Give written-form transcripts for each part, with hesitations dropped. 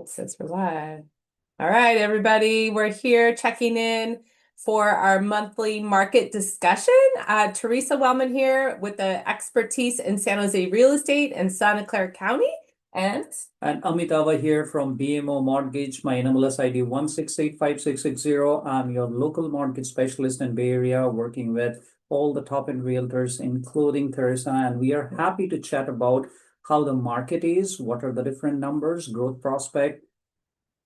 Oh, it says we're live. All right, everybody, we're here checking in for our monthly market discussion. Theresa Wellman here with the expertise in San Jose real estate and Santa Clara County. And Amitava here from BMO Mortgage. My NMLS ID 1685660. I'm your local mortgage specialist in Bay Area, working with all the top-end realtors, including Theresa. And we are happy to chat about how the market is, what are the different numbers, growth prospect,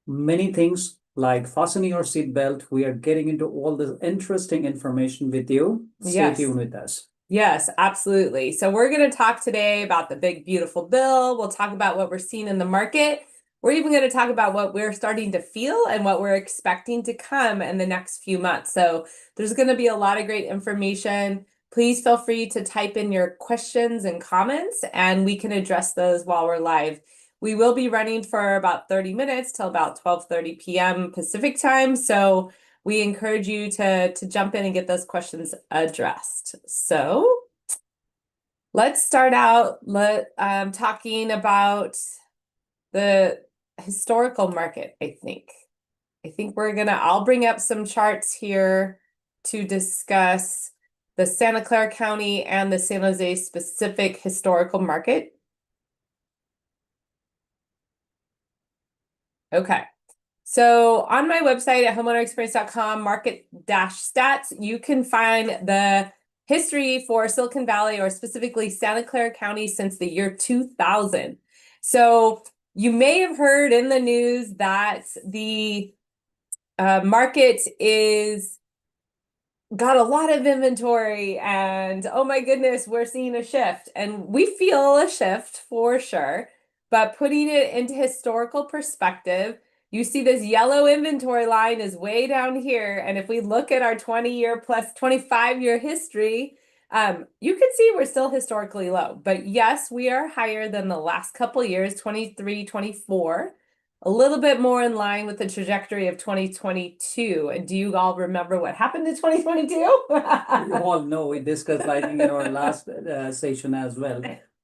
many things like fasten your seatbelt. We are getting into all this interesting information with you. Stay yes, tuned with us. yes, absolutely. So we're going to talk today about the big, beautiful bill. We'll talk about what we're seeing in the market. We're even going to talk about what we're starting to feel and what we're expecting to come in the next few months. So there's going to be a lot of great information. Please feel free to type in your questions and comments, and we can address those while we're live. We will be running for about 30 minutes till about 12:30 p.m. Pacific time. So we encourage you to jump in and get those questions addressed. So let's start out talking about the historical market, I think. I'll bring up some charts here to discuss the Santa Clara County and the San Jose specific historical market. Okay. So on my website at homeownerexperience.com, market-stats, you can find the history for Silicon Valley, or specifically Santa Clara County, since the year 2000. So you may have heard in the news that the market is got a lot of inventory, and oh my goodness, we're seeing a shift. And we feel a shift for sure, but putting it into historical perspective, you see this yellow inventory line is way down here. And if we look at our 20-year plus 25-year history, you can see we're still historically low. But yes, we are higher than the last couple years, 23, 24. A little bit more in line with the trajectory of 2022. And do you all remember what happened in 2022? We all know, we discussed, I think, in our last session as well.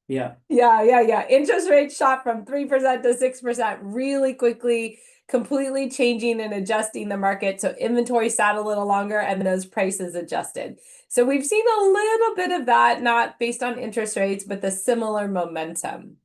Yeah. Yeah. Interest rates shot from 3% to 6% really quickly, completely changing and adjusting the market. So inventory sat a little longer and those prices adjusted. So we've seen a little bit of that, not based on interest rates, but the similar momentum.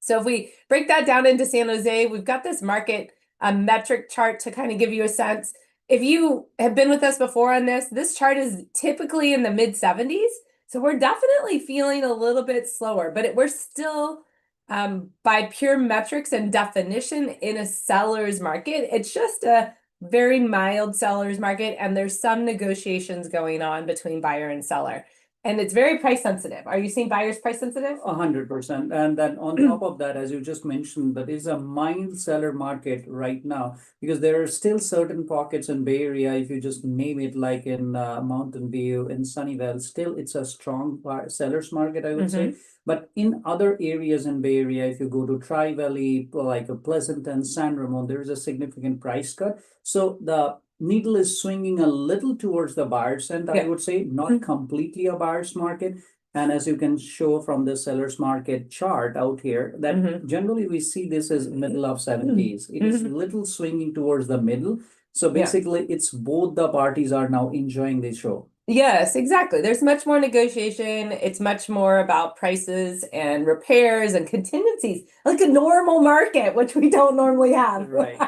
So if we break that down into San Jose, we've got this market metric chart to kind of give you a sense. If you have been with us before on this chart is typically in the mid 70s. So we're definitely feeling a little bit slower, but we're still, by pure metrics and definition, in a seller's market. It's just a very mild seller's market, and there's some negotiations going on between buyer and seller. And it's very price sensitive. Are you seeing buyers price sensitive? 100%. And then on top of that, as you just mentioned, that is a mild seller market right now, because there are still certain pockets in Bay Area, if you just name it, like in Mountain View, in Sunnyvale, still it's a strong seller's market, I would say. But in other areas in Bay Area, if you go to Tri-Valley, like a Pleasanton, San Ramon, there is a significant price cut. So the needle is swinging a little towards the buyer's end, I would say, not completely a buyer's market. And as you can show from the seller's market chart out here, that generally we see this as middle of 70s. It is little swinging towards the middle. So basically, it's both the parties are now enjoying the show. Yes, exactly. There's much more negotiation. It's much more about prices and repairs and contingencies, like a normal market, which we don't normally have. Right.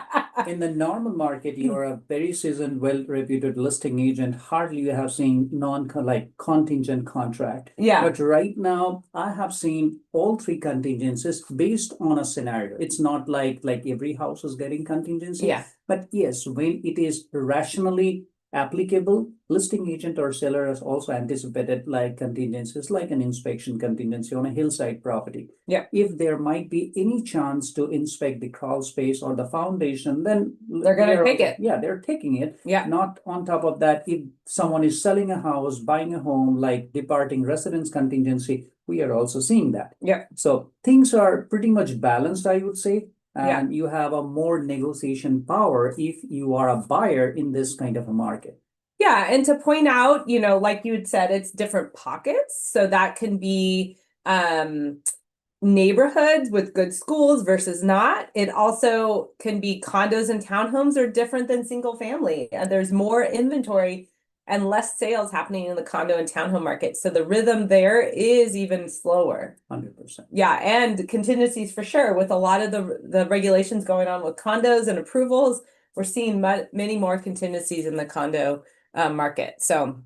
In the normal market, you are a very seasoned, well-reputed listing agent. Hardly you have seen like contingent contract. Yeah. But right now, I have seen all three contingencies based on a scenario. It's not like every house is getting contingency. Yeah. But yes, when it is rationally applicable, listing agent or seller has also anticipated like contingencies, like an inspection contingency on a hillside property. Yeah. If there might be any chance to inspect the crawl space or the foundation, then they're going to take it. Yeah, they're taking it. Yeah. Not on top of that, if someone is selling a house, buying a home, like departing residence contingency, we are also seeing that. Yeah. So things are pretty much balanced, I would say. And you have a more negotiation power if you are a buyer in this kind of a market. Yeah, and to point out, like you had said, it's different pockets. So that can be neighborhoods with good schools versus not. It also can be condos and townhomes are different than single family. And there's more inventory and less sales happening in the condo and townhome market. So the rhythm there is even slower. 100%. Yeah, and contingencies for sure. With a lot of the regulations going on with condos and approvals, we're seeing many more contingencies in the condo market. So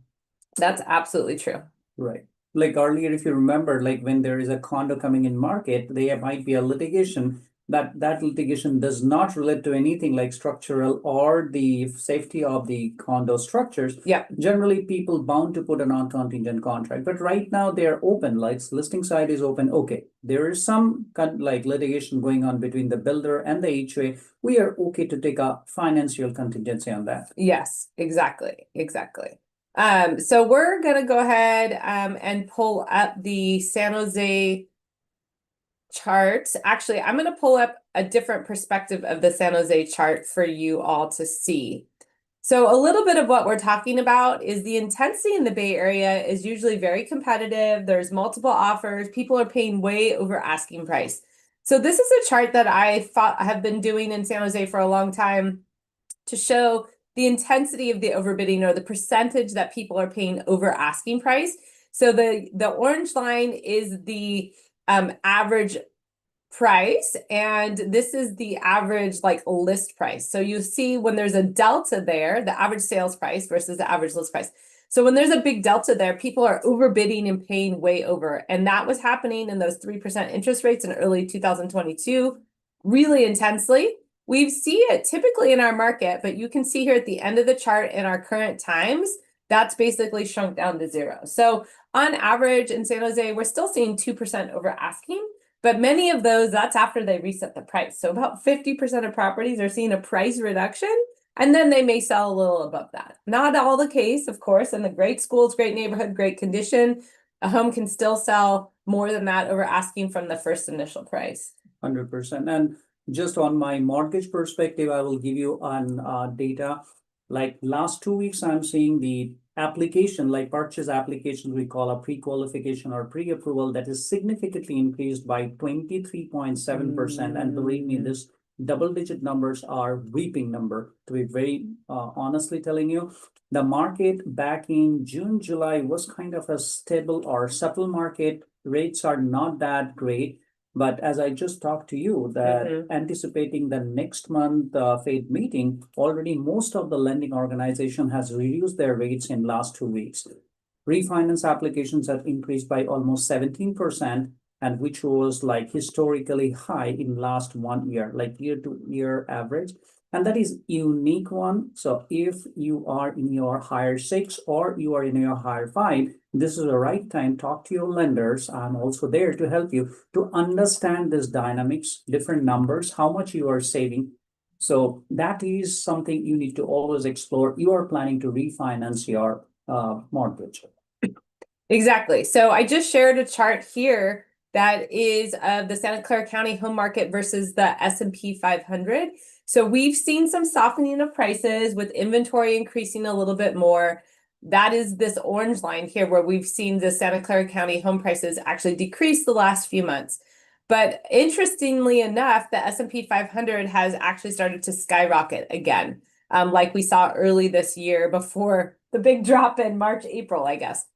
that's absolutely true. Right. Like earlier, if you remember, like when there is a condo coming in market, there might be a litigation. That litigation does not relate to anything like structural or the safety of the condo structures. Yeah. Generally, people bound to put a non-contingent contract, but right now they are open. Like listing side is open. Okay, there is some like litigation going on between the builder and the HOA. We are okay to take a financial contingency on that. Yes, exactly. So we're gonna go ahead and pull up the San Jose chart. Actually, I'm gonna pull up a different perspective of the San Jose chart for you all to see. So a little bit of what we're talking about is the intensity in the Bay Area is usually very competitive. There's multiple offers. People are paying way over asking price. So this is a chart that I have been doing in San Jose for a long time to show the intensity of the overbidding or the percentage that people are paying over asking price. So the orange line is the average price, and this is the average like list price. So you see when there's a delta there, the average sales price versus the average list price. So when there's a big delta there, people are overbidding and paying way over. And that was happening in those 3% interest rates in early 2022, really intensely. We see it typically in our market, but you can see here at the end of the chart in our current times, that's basically shrunk down to zero. So on average in San Jose, we're still seeing 2% over asking, but many of those, that's after they reset the price. So about 50% of properties are seeing a price reduction, and then they may sell a little above that. Not all the case, of course, in the great schools, great neighborhood, great condition, a home can still sell more than that over asking from the first initial price. 100%. And just on my mortgage perspective, I will give you on data. Like last 2 weeks, I'm seeing the application, like purchase applications, we call a pre-qualification or pre-approval, that is significantly increased by 23.7%. And believe me, this double-digit numbers are weeping number, to be very honestly telling you. The market back in June, July was kind of a stable or subtle market. Rates are not that great. But as I just talked to you, that anticipating the next month Fed meeting, already most of the lending organization has reduced their rates in last 2 weeks. Refinance applications have increased by almost 17%, and which was like historically high in last 1 year, like year-to-year average. And that is unique one. So if you are in your higher 6 or you are in your higher 5, this is the right time. Talk to your lenders. I'm also there to help you to understand this dynamics, different numbers, how much you are saving. So that is something you need to always explore. You are planning to refinance your mortgage. Exactly. So I just shared a chart here that is of the Santa Clara County home market versus the S&P 500. So we've seen some softening of prices with inventory increasing a little bit more. That is this orange line here where we've seen the Santa Clara County home prices actually decrease the last few months. But interestingly enough, the S&P 500 has actually started to skyrocket again, like we saw early this year before the big drop in March, April, I guess.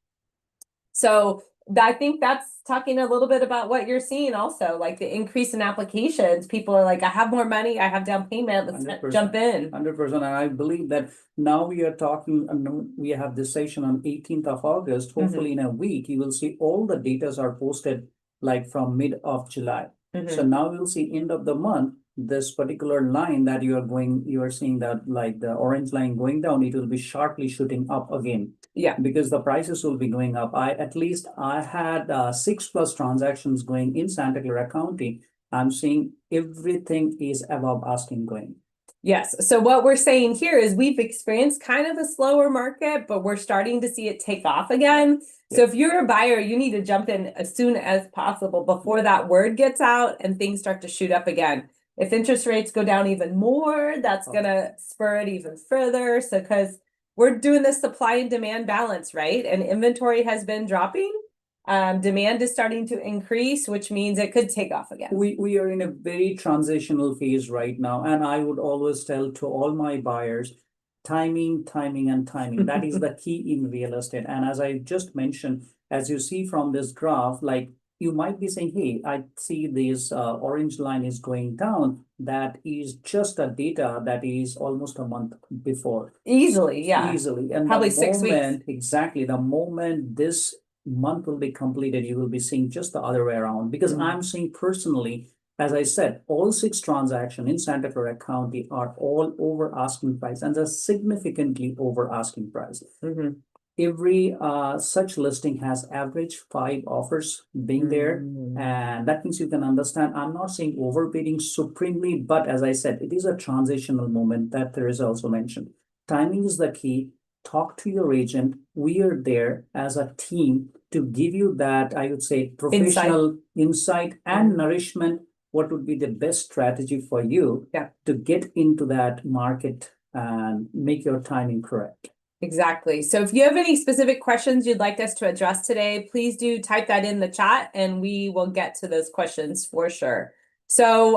So I think that's talking a little bit about what you're seeing also, like the increase in applications. People are like, I have more money, I have down payment, let's 100%. jump in. 100%. And I believe that now we are talking, we have this session on 18th of August. Hopefully in a week, you will see all the datas are posted like from mid of July. So now we'll see end of the month, this particular line that you are seeing that like the orange line going down, it will be sharply shooting up again. Yeah. Because the prices will be going up. I had 6+ transactions going in Santa Clara County. I'm seeing everything is above asking going. Yes. So what we're saying here is we've experienced kind of a slower market, but we're starting to see it take off again. So if you're a buyer, you need to jump in as soon as possible before that word gets out and things start to shoot up again. If interest rates go down even more, that's gonna spur it even further. So because we're doing this supply and demand balance, right? And inventory has been dropping. Demand is starting to increase, which means it could take off again. We are in a very transitional phase right now, and I would always tell to all my buyers, timing, timing, and timing. That is the key in real estate. And as I just mentioned, as you see from this graph, like you might be saying, hey, I see this orange line is going down. That is just a data that is almost a month before. Easily, yeah. Easily. And Probably the 6 weeks. moment, exactly, the moment this month will be completed, you will be seeing just the other way around. Because I'm seeing personally, as I said, all 6 transactions in Santa Clara County are all over asking price, and they're significantly over asking price. Every such listing has average 5 offers being there, and that means you can understand. I'm not saying overbidding supremely, but as I said, it is a transitional moment that Theresa also mentioned. Timing is the key. Talk to your agent. We are there as a team to give you that, I would say, professional insight and nourishment. What would be the best strategy for you to get into that market and make your timing correct? Exactly. So if you have any specific questions you'd like us to address today, please do type that in the chat and we will get to those questions for sure. So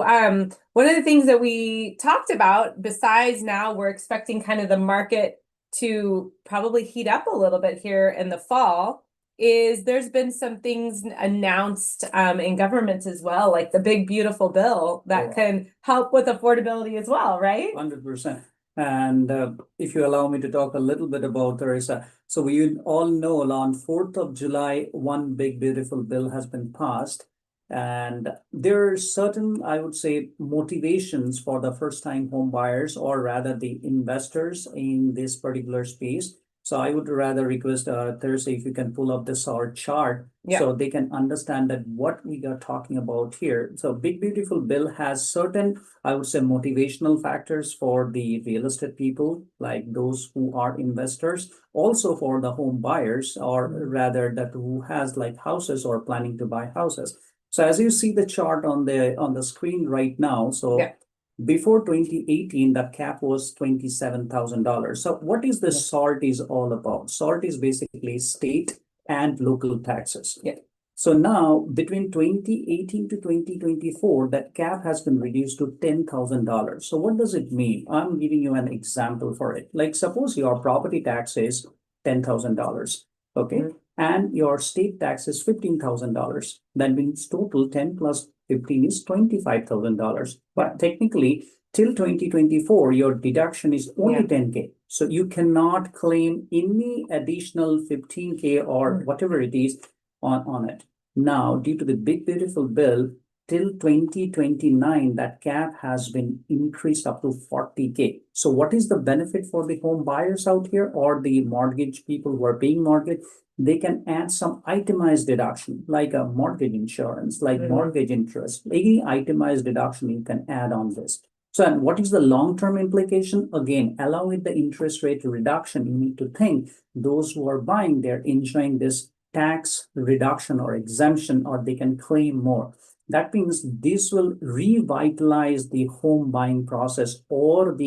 one of the things that we talked about, besides now we're expecting kind of the market to probably heat up a little bit here in the fall, is there's been some things announced in government as well, like the big beautiful bill that can help with affordability as well, right? 100%. And if you allow me to talk a little bit about Theresa, so we all know on 4th of July, one big beautiful bill has been passed. And there are certain, I would say, motivations for the first-time home buyers, or rather the investors in this particular space. So I would rather request Theresa, if you can pull up this our chart so they can understand that what we are talking about here. So Big Beautiful Bill has certain, I would say, motivational factors for the real estate people, like those who are investors, also for the home buyers, or rather that who has like houses or planning to buy houses. So as you see the chart on the screen right now, so before 2018, the cap was $27,000. So what is the SALT is all about? SALT is basically state and local taxes. So now between 2018 to 2024, that cap has been reduced to $10,000. So what does it mean? I'm giving you an example for it. Like suppose your property tax is $10,000, okay? And your state tax is $15,000. That means total 10 plus 15 is $25,000. But technically, till 2024, your deduction is only 10K. So you cannot claim any additional 15K or whatever it is on it. Now, due to the Big Beautiful Bill, till 2029, that cap has been increased up to 40K. So what is the benefit for the home buyers out here, or the mortgage people who are paying mortgage? They can add some itemized deduction, like a mortgage insurance, like mortgage interest. Any itemized deduction you can add on this. So, and what is the long-term implication? Again, along with the interest rate reduction, you need to think those who are buying, they're enjoying this tax reduction or exemption, or they can claim more. That means this will revitalize the home buying process, or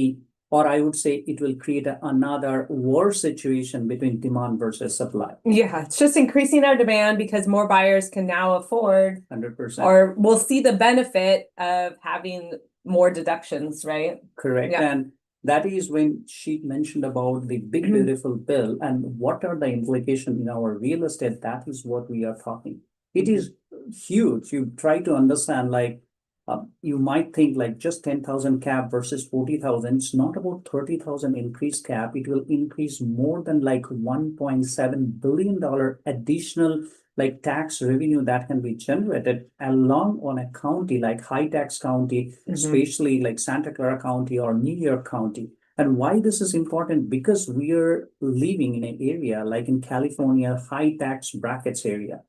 I would say it will create another war situation between demand versus supply. Yeah, it's just increasing our demand because more buyers can now afford 100%. or will see the benefit of having more deductions, right? Correct. And that is when she mentioned about the Big Beautiful Bill and what are the implications in our real estate. That is what we are talking. It is huge. You try to understand, like, you might think like just 10,000 cap versus 40,000. It's not about 30,000 increased cap. It will increase more than like $1.7 billion additional like tax revenue that can be generated along on a county like high tax county, especially like Santa Clara County or New York County. And why this is important? Because we are living in an area like in California, high tax brackets area.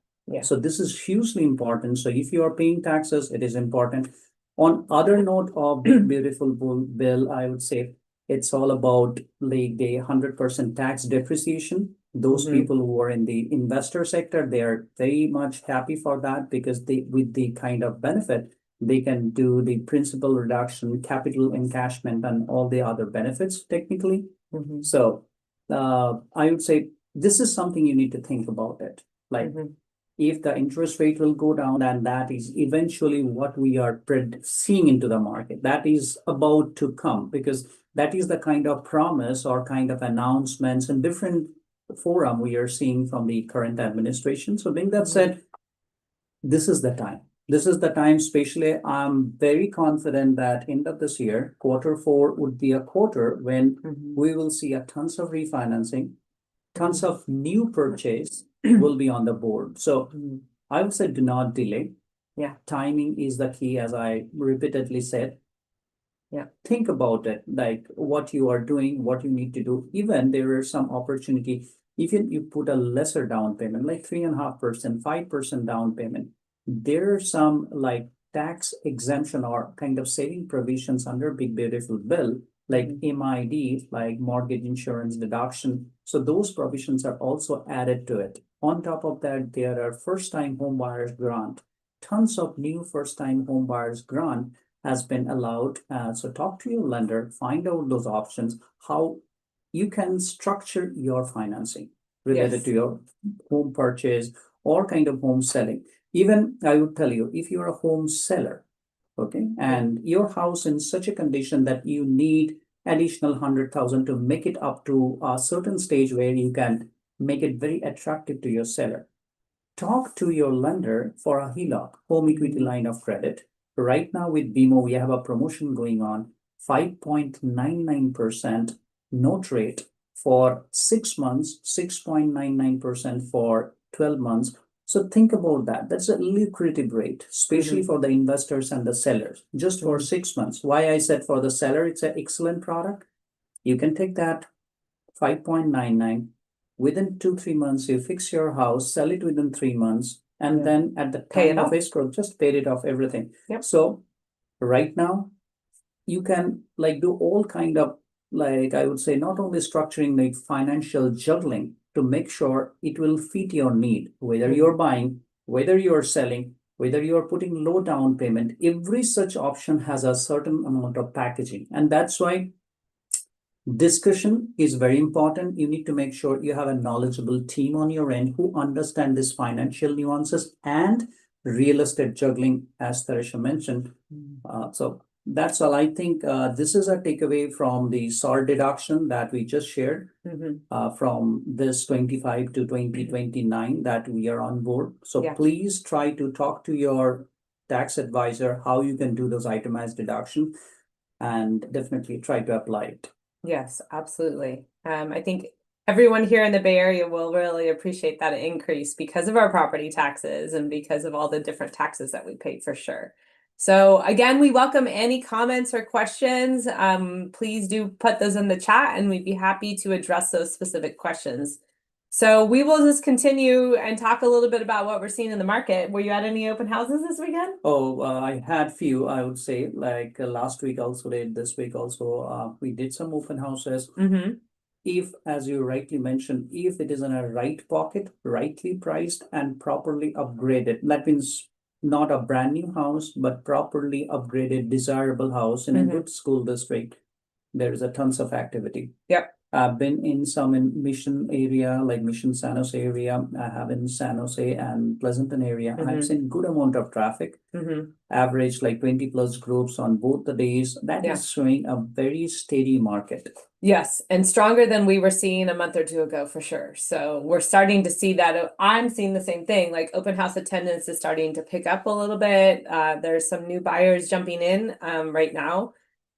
So this is hugely important. So if you are paying taxes, it is important. On other note of Big Beautiful Bill, I would say it's all about like the 100% tax depreciation. Those people who are in the investor sector, they are very much happy for that, because they, with the kind of benefit, they can do the principal reduction, capital encashment, and all the other benefits technically. So I would say this is something you need to think about it. Like if the interest rate will go down, and that is eventually what we are seeing into the market. That is about to come, because that is the kind of promise or kind of announcements in different forum we are seeing from the current administration. So being that said, this is the time. This is the time, especially I'm very confident that end of this year, Q4 would be a quarter when we will see a tons of refinancing, tons of new purchase will be on the board. So I would say do not delay. Yeah. Timing is the key, as I repeatedly said. Yeah. Think about it, like what you are doing, what you need to do. Even there is some opportunity, even you put a lesser down payment, like 3.5%, 5% down payment. There are some like tax exemption or kind of saving provisions under Big Beautiful Bill, like MID, like mortgage insurance deduction. So those provisions are also added to it. On top of that, there are first-time home buyers grant. Tons of new first-time home buyers grant has been allowed. So talk to your lender, find out those options, how you can structure your financing related to your home purchase or kind of home selling. Even I would tell you, if you're a home seller, okay, and your house in such a condition that you need additional 100,000 to make it up to a certain stage where you can make it very attractive to your seller, talk to your lender for a HELOC, home equity line of credit. Right now with BMO, we have a promotion going on, 5.99% note rate for 6 months, 6.99% for 12 months. So think about that. That's a lucrative rate, especially for the investors and the sellers, just for 6 months. Why I said for the seller, it's an excellent product. You can take that 5.99. Within 2-3 months, you fix your house, sell it within 3 months, and then at the time of escrow, just pay it off everything. So right now, you can like do all kind of, like I would say, not only structuring like financial juggling to make sure it will fit your need, whether you're buying, whether you're selling, whether you're putting low down payment. Every such option has a certain amount of packaging, and that's why discussion is very important. You need to make sure you have a knowledgeable team on your end who understand these financial nuances and real estate juggling, as Theresa mentioned. So that's all. I think this is a takeaway from the SAR deduction that we just shared from this 25 to 2029 that we are on board. So please try to talk to your tax advisor how you can do those itemized deduction, and definitely try to apply it. Yes, absolutely. I think everyone here in the Bay Area will really appreciate that increase because of our property taxes and because of all the different taxes that we pay, for sure. So again, we welcome any comments or questions. Please do put those in the chat and we'd be happy to address those specific questions. So we will just continue and talk a little bit about what we're seeing in the market. Were you at any open houses this weekend? Oh, I had few, I would say, like last week also did, this week also, we did some open houses. If, as you rightly mentioned, if it is in a right pocket, rightly priced and properly upgraded, that means not a brand new house, but properly upgraded, desirable house in a good school district, there is a tons of activity. I've been in some in Mission area, like Mission San Jose area. I have in San Jose and Pleasanton area. I've seen good amount of traffic. Average like 20 plus groups on both the days. That is showing a very steady market. Yes, and stronger than we were seeing a month or two ago, for sure. So we're starting to see that. I'm seeing the same thing, like open house attendance is starting to pick up a little bit. There's some new buyers jumping in right now,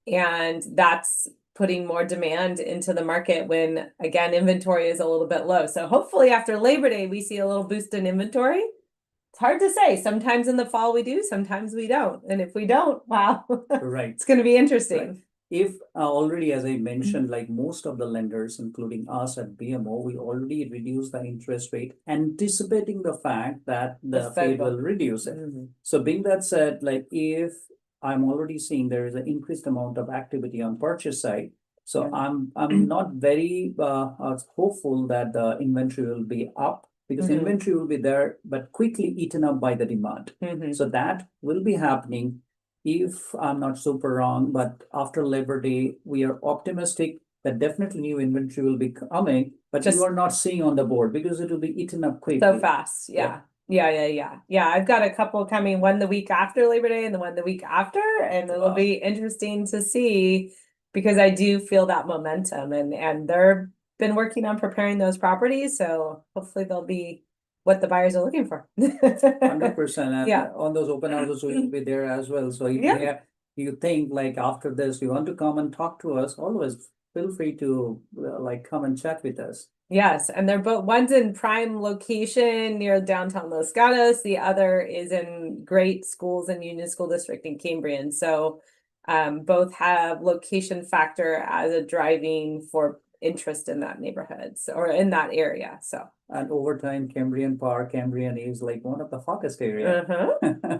and that's putting more demand into the market when, again, inventory is a little bit low. So hopefully after Labor Day, we see a little boost in inventory. It's hard to say. Sometimes in the fall we do, sometimes we don't. And if we don't, wow, it's going to be interesting. If already, as I mentioned, like most of the lenders, including us at BMO, we already reduced the interest rate, anticipating the fact that the Fed will reduce it. So being that said, like if I'm already seeing there is an increased amount of activity on purchase side, so I'm not very hopeful that the inventory will be up, because inventory will be there, but quickly eaten up by the demand. So that will be happening. If I'm not super wrong, but after Labor Day, we are optimistic that definitely new inventory will be coming, but you are not seeing on the board because it will be eaten up quickly. So fast, yeah. Yeah, I've got a couple coming, one the week after Labor Day and the one the week after, and it'll Wow. be interesting to see because I do feel that momentum and they're been working on preparing those properties, so hopefully they'll be what the buyers are looking for. 100%. And Yeah. on those open houses, we will be there as well. So if Yeah. you think like after this, you want to come and talk to us, always feel free to like come and chat with us. Yes, and they're both one's in prime location near downtown Los Gatos. The other is in great schools in Union School District in Cambrian. So both have location factor as a driving for interest in that neighborhood or in that area. So And over time, Cambrian is like one of the hottest area.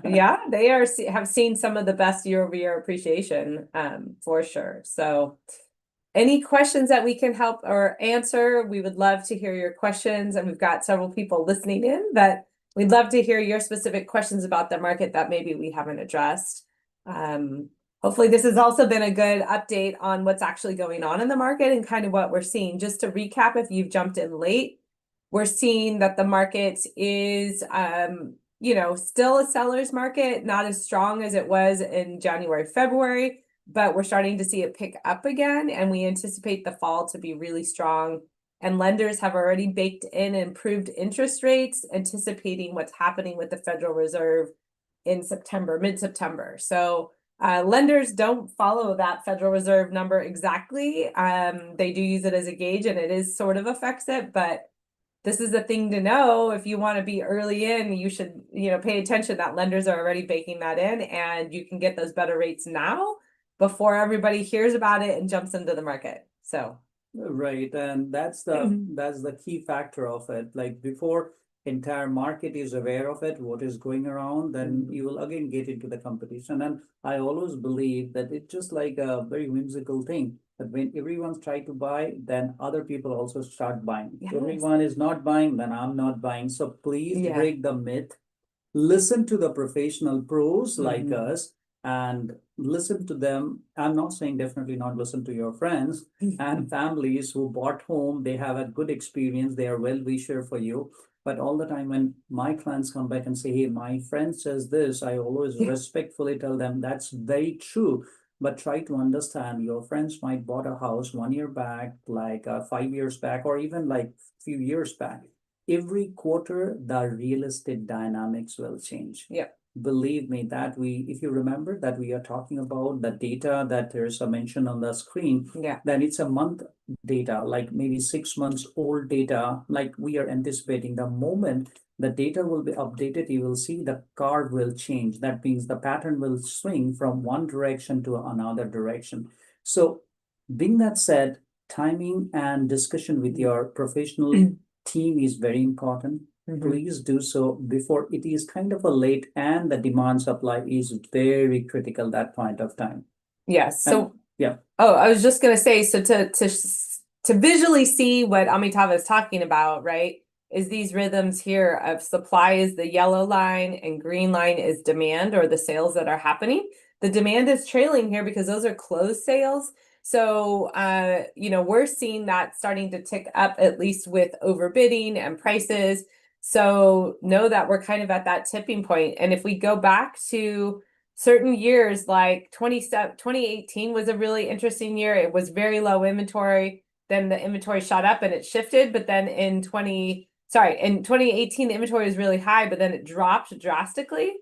yeah, they have seen some of the best year-over-year appreciation for sure. So any questions that we can help or answer, we would love to hear your questions. And we've got several people listening in that we'd love to hear your specific questions about the market that maybe we haven't addressed. Hopefully this has also been a good update on what's actually going on in the market and kind of what we're seeing. Just to recap, if you've jumped in late, we're seeing that the market is, still a seller's market, not as strong as it was in January, February, but we're starting to see it pick up again, and we anticipate the fall to be really strong. And lenders have already baked in improved interest rates, anticipating what's happening with the Federal Reserve in September, mid-September. So lenders don't follow that Federal Reserve number exactly. They do use it as a gauge, and it is sort of affects it, but this is the thing to know. If you want to be early in, you should, pay attention that lenders are already baking that in, and you can get those better rates now before everybody hears about it and jumps into the market. So Right, and that's the key factor of it. Like before entire market is aware of it, what is going around, then you will again get into the competition. And I always believe that it's just like a very whimsical thing that when everyone's trying to buy, then other people also start buying. Yes. Everyone is not buying, then I'm not buying. So please Yeah. break the myth. Listen to the professional pros like us and listen to them. I'm not saying definitely not listen to your friends and families who bought home. They have a good experience. They are well wisher for you. But all the time when my clients come back and say, hey, my friend says this, I always respectfully tell them that's very true. But try to understand your friends might bought a house 1 year back, like 5 years back, or even like few years back. Every quarter, the real estate dynamics will change. Yeah. Believe me, if you remember that we are talking about the data that Theresa mentioned on the screen, then it's a month data, like maybe 6 months old data, like we are anticipating the moment the data will be updated, you will see the curve will change. That means the pattern will swing from one direction to another direction. So being that said, timing and discussion with your professional team is very important. Please do so before it is kind of a late, and the demand supply is very critical that point of time. Yes. So yeah. Oh, I was just gonna say, so to visually see what Amitava is talking about, right? Is these rhythms here of supply is the yellow line and green line is demand or the sales that are happening. The demand is trailing here because those are closed sales. So, we're seeing that starting to tick up, at least with overbidding and prices. So know that we're kind of at that tipping point. And if we go back to certain years, like 2018 was a really interesting year. It was very low inventory. Then the inventory shot up and it shifted. But then in 2018, the inventory was really high, but then it dropped drastically.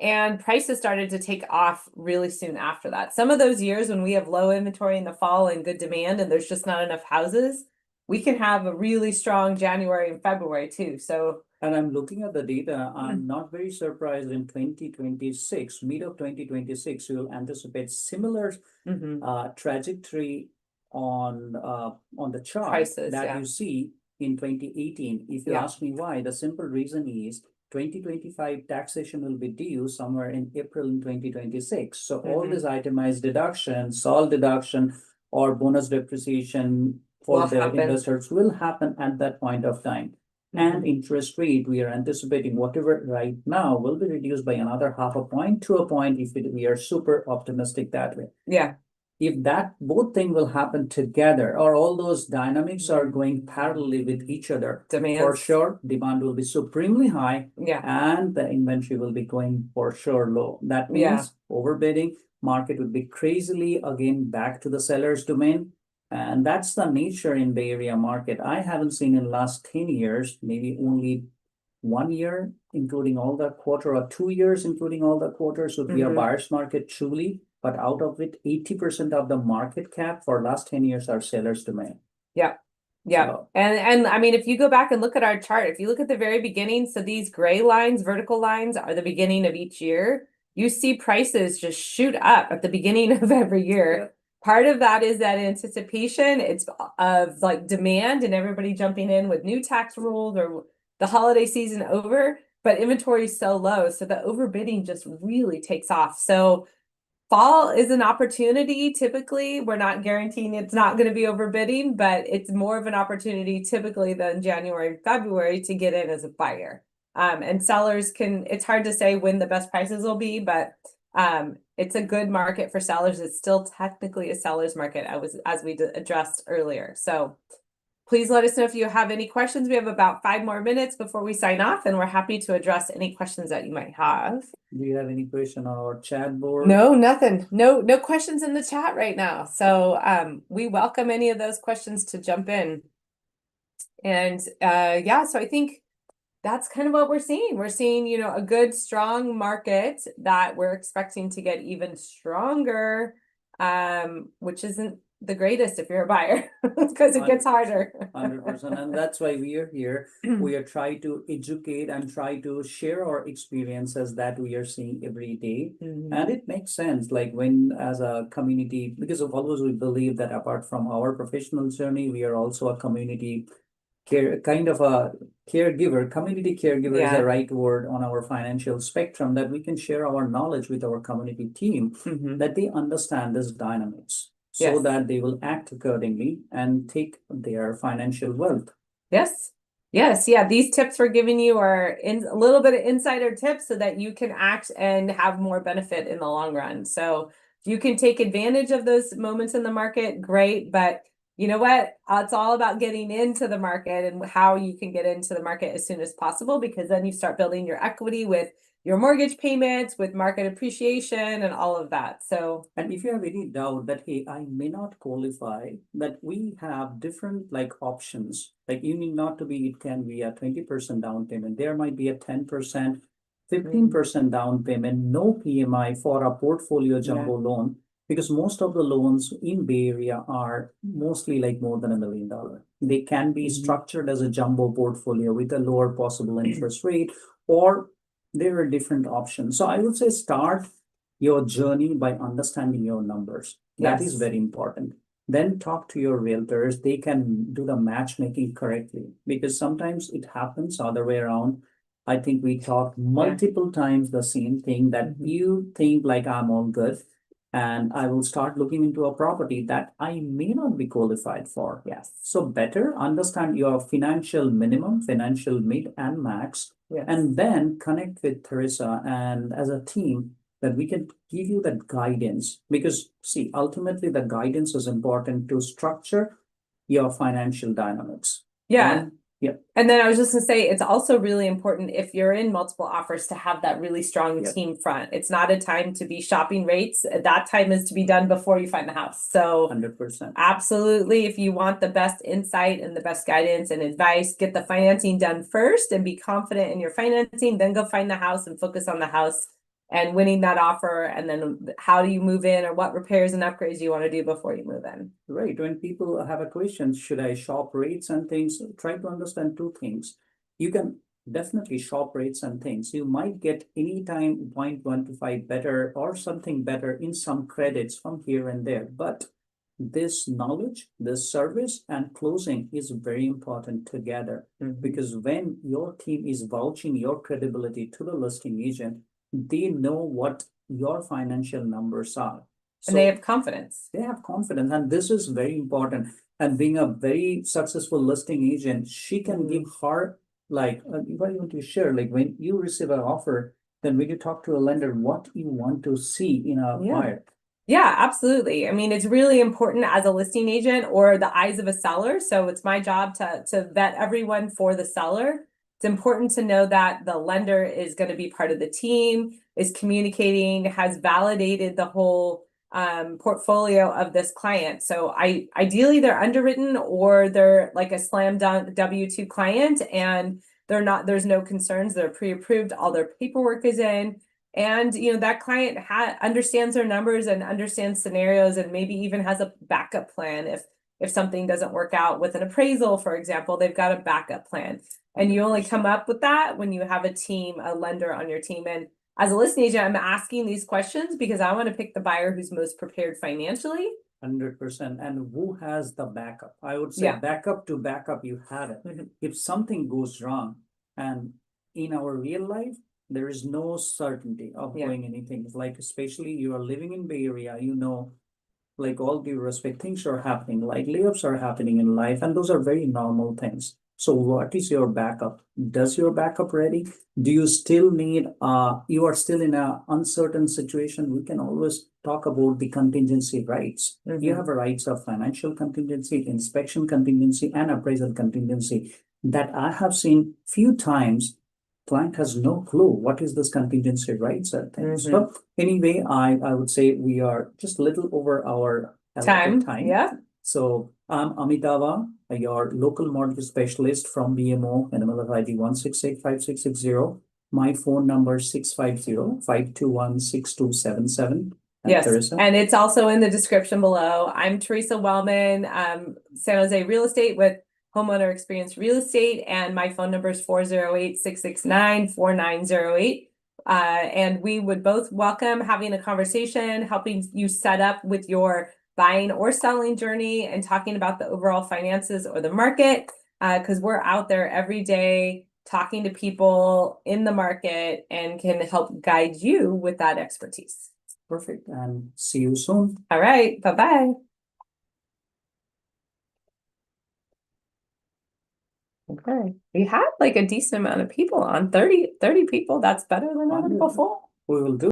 And prices started to take off really soon after that. Some of those years when we have low inventory in the fall and good demand and there's just not enough houses, we can have a really strong January and February too. So, and I'm looking at the data. I'm not very surprised in 2026, mid of 2026, you will anticipate similar trajectory on the chart prices, that you see in 2018. If you ask me why, the simple reason is 2025 taxation will be due somewhere in April in 2026. So all this itemized deduction, SOL deduction, or bonus depreciation for the investors will happen at that point of time. And interest rate, we are anticipating whatever right now will be reduced by another 0.5 point to a point if we are super optimistic that way. Yeah. if that both thing will happen together, or all those dynamics are going parallelly with each other, for Demands. sure, demand will be supremely high Yeah. and the inventory will be going for sure low. That Yeah. means overbidding, market would be crazily again back to the seller's domain. And that's the nature in Bay Area market. I haven't seen in last 10 years, maybe only 1 year, including all the quarter, or 2 years, including all the quarters, would be a Mhm. buyer's market truly. But out of it, 80% of the market cap for last 10 years are sellers domain. Yeah. Yeah. So- And I mean, if you go back and look at our chart, if you look at the very beginning, so these gray lines, vertical lines are the beginning of each year. You see prices just shoot up at the beginning of every year. Yeah. Part of that is that anticipation. It's of like demand and everybody jumping in with new tax rules or the holiday season over, but inventory is so low. So the overbidding just really takes off. So fall is an opportunity. Typically, we're not guaranteeing it's not going to be overbidding, but it's more of an opportunity typically than January, February to get in as a buyer. And sellers can, it's hard to say when the best prices will be, but it's a good market for sellers. It's still technically a seller's market, as we addressed earlier. So please let us know if you have any questions. We have about 5 more minutes before we sign off, and we're happy to address any questions that you might have. Do you have any question on our chat board? No, nothing. No questions in the chat right now. So we welcome any of those questions to jump in. And yeah, so I think that's kind of what we're seeing. We're seeing, you know, a good, strong market that we're expecting to get even stronger, which isn't the greatest if you're a buyer because it gets harder. 100%. And that's why we are here. We are trying to educate and try to share our experiences that we are seeing every day. And it makes sense, like when as a community, because of always we believe that apart from our professional journey, we are also a community care, kind of a caregiver. Community caregiver is Yeah. the right word on our financial spectrum, that we can share our knowledge with our community team, that they understand this dynamics, so Yes. that they will act accordingly and take their financial wealth. Yes. Yes. Yeah. These tips we're giving you are in a little bit of insider tips so that you can act and have more benefit in the long run. So if you can take advantage of those moments in the market, great. But you know what? It's all about getting into the market and how you can get into the market as soon as possible, because then you start building your equity with your mortgage payments, with market appreciation and all of that. So, and if you have any doubt that, hey, I may not qualify, that we have different like options. Like you need not to be, it can be a 20% down payment. There might be a 10%, 15% down payment, no PMI for a portfolio jumbo loan. Because most of the loans in Bay Area are mostly like more than $1 million. They can be structured as a jumbo portfolio with a lower possible interest rate, or there are different options. So I would say start your journey by understanding your numbers. That is very important. Then talk to your realtors. They can do the matchmaking correctly, because sometimes it happens other way around. I think we talked multiple times the same thing, that you think like I'm all good, and I will start looking into a property that I may not be qualified for. yes. So better understand your financial minimum, financial mid and max, Yes. and then connect with Theresa and as a team, that we can give you that guidance. Because see, ultimately the guidance is important to structure your financial dynamics. Yeah. Yeah. And then I was just gonna say, it's also really important if you're in multiple offers to have that really strong team front. It's not a time to be shopping rates. That time is to be done before you find the house. So 100%. absolutely, if you want the best insight and the best guidance and advice, get the financing done first and be confident in your financing, then go find the house and focus on the house and winning that offer. And then how do you move in, or what repairs and upgrades you want to do before you move in? Right. When people have a question, should I shop rates and things? Try to understand two things. You can definitely shop rates and things. You might get anytime 0.125 better or something better in some credits from here and there. But this knowledge, this service and closing is very important together. Because when your team is vouching your credibility to the listing agent, they know what your financial numbers are. And they have confidence. They have confidence, and this is very important. And being a very successful listing agent, she can give her, like, what you want to share, like when you receive an offer, then when you talk to a lender, what you want to see in a buyer. Yeah, absolutely. I mean, it's really important as a listing agent or the eyes of a seller. So it's my job to vet everyone for the seller. It's important to know that the lender is going to be part of the team, is communicating, has validated the whole portfolio of this client. So ideally they're underwritten or they're like a slam dunk W-2 client and there's no concerns, they're pre-approved, all their paperwork is in. And that client understands their numbers and understands scenarios and maybe even has a backup plan if something doesn't work out with an appraisal, for example, they've got a backup plan. And you only come up with that when you have a team, a lender on your team. And as a listing agent, I'm asking these questions because I want to pick the buyer who's most prepared financially. 100%. And who has the backup? I would say backup to backup, you have it. If something goes wrong, and in our real life, there is no certainty of doing anything. Like, especially you are living in Bay Area, like all due respect, things are happening, like layoffs are happening in life, and those are very normal things. So what is your backup? Does your backup ready? Do you still need, you are still in a uncertain situation? We can always talk about the contingency rights. You have a rights of financial contingency, inspection contingency, and appraisal contingency that I have seen few times. Client has no clue what is this contingency rights and things. So anyway, I would say we are just a little over our Time. Yeah. So I'm Amitava, your local mortgage specialist from BMO, minimal of ID 1685660. My phone number 650-521-6277. Yes, Theresa. and it's also in the description below. I'm Theresa Wellman, San Jose Real Estate with Homeowner Experience Real Estate, and my phone number is 408-669-4908. And we would both welcome having a conversation, helping you set up with your buying or selling journey and talking about the overall finances or the market, because we're out there every day talking to people in the market and can help guide you with that expertise. Perfect, and see you soon. All right, bye-bye. Okay, we had like a decent amount of people on, 30 people. That's better than ever before. We will do